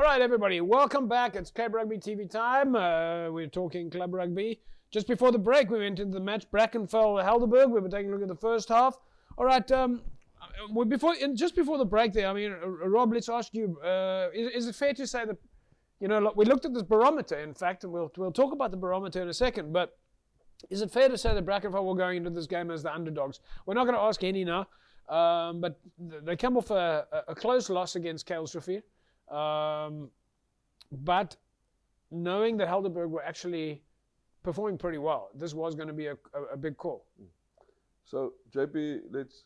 right, everybody, welcome back. It's Cape Rugby TV time. We're talking club rugby. Just before the break, we went into the match Brackenfell-Helderberg. We were taking a look at the first half. All right, just before the break there, I mean, Rob, let's ask you, is it fair to say that, you know, we looked at this barometer, in fact, and we'll talk about the barometer in a second, but is it fair to say that Brackenfell were going into this game as the underdogs? We're not going to ask Henny now, but they come off a close loss against Kaelsrivier. But knowing that Helderberg were actually performing pretty well, this was going to be a big call. So JP, let's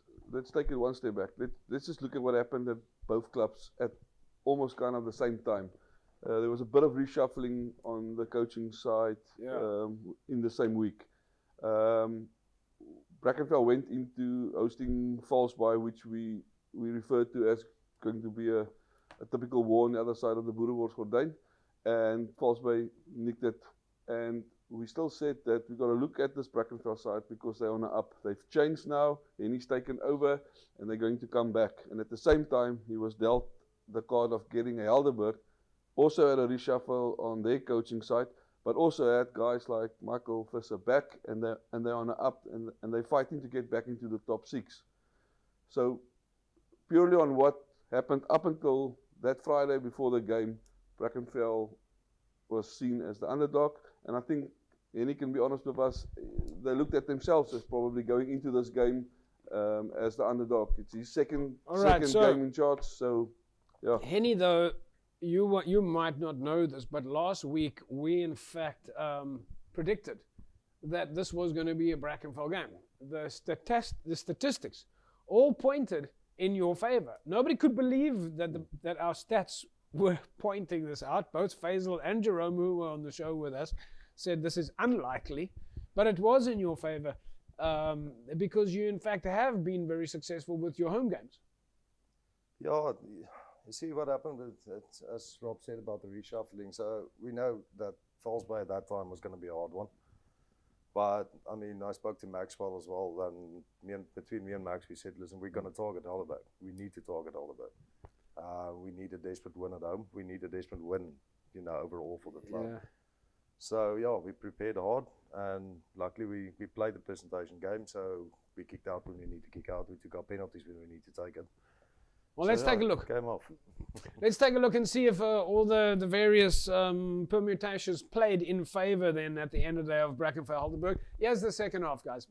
take it one step back. Let's just look at what happened at both clubs at almost kind of the same time. There was a bit of reshuffling on the coaching side in the same week. Brackenfell went into hosting Falsby, which we referred to as going to be a typical war on the other side of the Boerewoordsgordijn, and Falsby nicked it. And we still said that we've got to look at this Brackenfell side because they're on the up. They've changed now, and he's taken over, and they're going to come back. And at the same time, he was dealt the card of getting a Helderberg, also had a reshuffle on their coaching side, but also had guys like Michael Visser back, and they're on the up, and they're fighting to get back into the top 6. So purely on what happened up until that Friday before the game, Brackenfell was seen as the underdog, and I think Henny can be honest with us, they looked at themselves as probably going into this game as the underdog. It's his second game in charge, so yeah. Henny, though, you might not know this, but last week we in fact predicted that this was going to be a Brackenfell game. The statistics all pointed in your favor. Nobody could believe that our stats were pointing this out. Both Faisal and Jerome, who were on the show with us, said this is unlikely, but it was in your favor because you in fact have been very successful with your home games. Yeah, you see what happened with it, as Rob said about the reshuffling. So we know that Falsby at that time was going to be a hard one. But I mean, I spoke to Maxwell as well, and between me and Max, we said, listen, we're going to target Helderberg. We need to target Helderberg. We need a desperate win at home. We need a desperate win, you know, overall for the club. Yeah. So yeah, we prepared hard, and luckily we played the presentation game. So we kicked out when we need to kick out. We took our penalties when we need to take it. Well, let's take a look. Came off. Let's take a look and see if all the various permutations played in favor then at the end of the day of Brackenfell-Helderberg. Here's the second half, guys.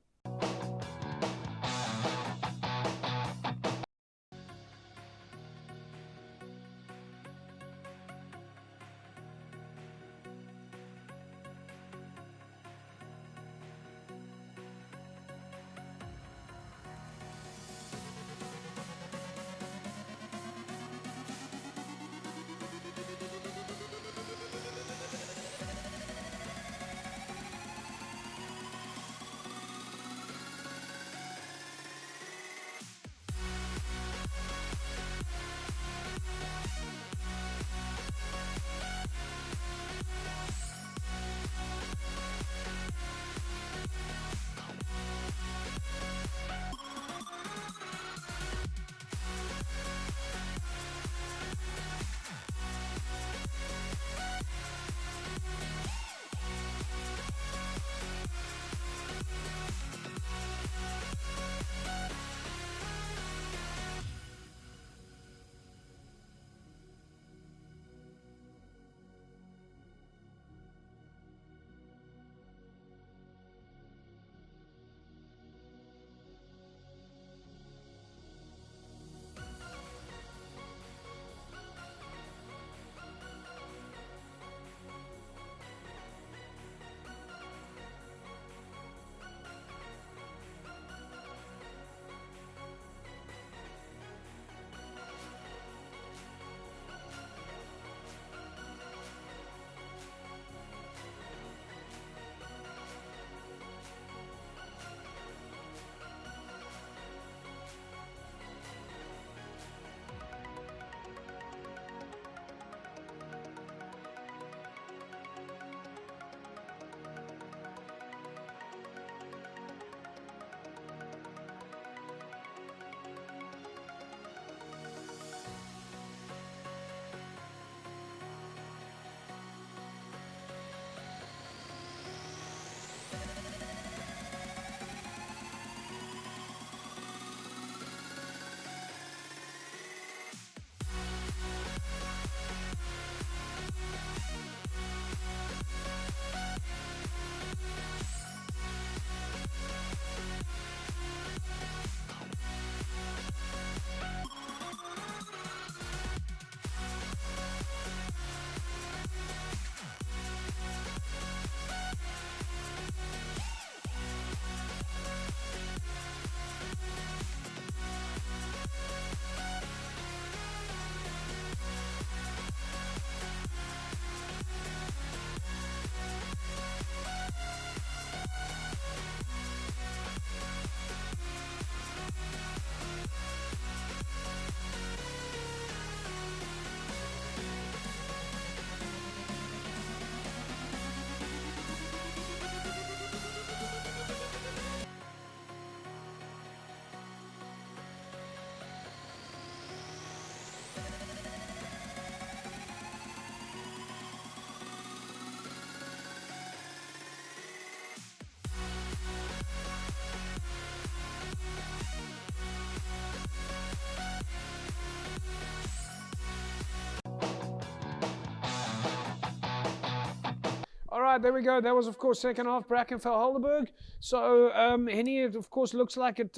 right, there we go. That was, of course, second half, Brackenfell-Helderberg. So, Henny, it, of course, looks like it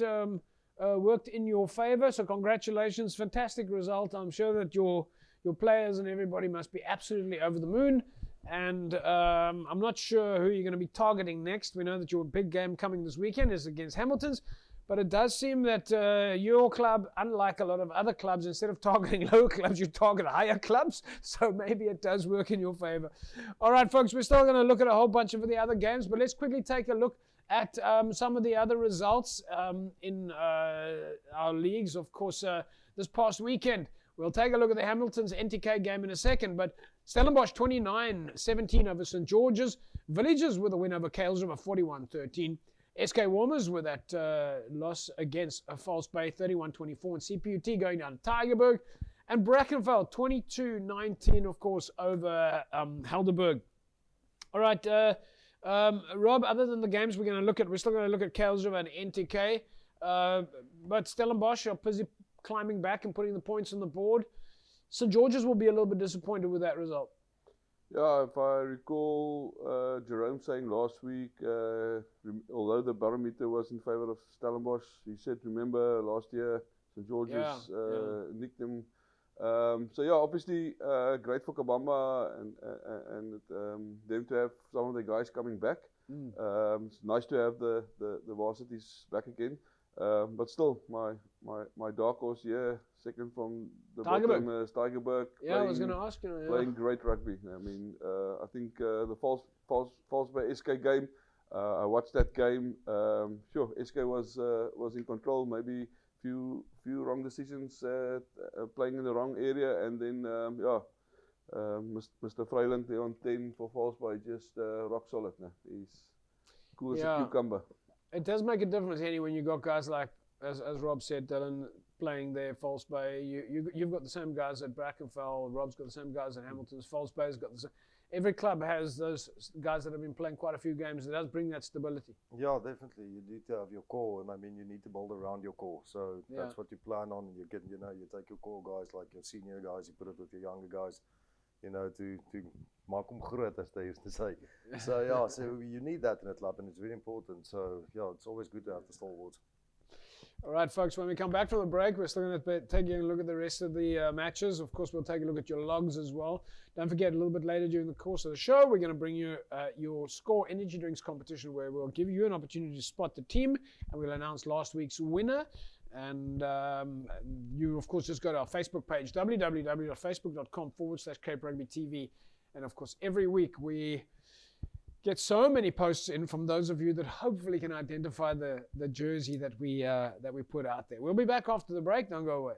worked in your favor. So, congratulations. Fantastic result. I'm sure that your players and everybody must be absolutely over the moon. And I'm not sure who you're going to be targeting next. We know that your big game coming this weekend is against Hamilton's. But it does seem that your club, unlike a lot of other clubs, instead of targeting lower clubs, you target higher clubs. So maybe it does work in your favor. All right, folks, we're still going to look at a whole bunch of the other games, but let's quickly take a look at some of the other results in our leagues. Of course, this past weekend, we'll take a look at the Hamilton's NTK game in a second, but Stellenbosch 29-17 over St. George's. Villages with a win over Kailsriver 41-13. SK Warmers with that loss against False Bay 31-24, and CPUT going down to Tygerberg, and Brackenfell 22-19, of course, over Helderberg. All right, Rob, other than the games we're still going to look at Kailsriver and NTK, but Stellenbosch are busy climbing back and putting the points on the board. St. George's will be a little bit disappointed with that result. Yeah, if I recall Jerome saying last week, although the barometer was in favour of Stellenbosch, he said, remember last year St. George's nicked them. So yeah, obviously great for Kabamba and them to have some of the guys coming back. It's nice to have the varsities back again. But still, my dark horse here, second from the bottom is Tygerberg. Yeah, I was going to ask you. Yeah. Playing great rugby. I mean, I think the False Bay SK game, I watched that game. Sure, SK was in control. Maybe few wrong decisions, playing in the wrong area, and then Mr. Freiland there on 10 for False Bay, just rock solid. He's cool as a cucumber. It does make a difference, Henny, when you got guys like, as Rob said, Dylan playing there, False Bay. You've got the same guys at Brackenfell. Rob's got the same guys at Hamilton's. False Bay's got the same. Every club has those guys that have been playing quite a few games. It does bring that stability. Yeah, definitely. You need to have your core, and I mean, you need to build around your core. So that's what you plan on. You get, you take your core guys, like your senior guys, you put it with your younger guys, to maak hom groot, as they used to say. So yeah, so you need that in a club, and it's very important. So yeah, it's always good to have the stalwarts. All right, folks, when we come back from the break, we're still going to take a look at the rest of the matches. Of course, we'll take a look at your logs as well. Don't forget, a little bit later during the course of the show, we're going to bring you your Score Energy Drinks competition, where we'll give you an opportunity to spot the team, and we'll announce last week's winner. And you, of course, just go to our Facebook page, www.facebook.com/Cape Rugby TV. And, of course, every week we get so many posts in from those of you that hopefully can identify the jersey that we put out there. We'll be back after the break. Don't go away.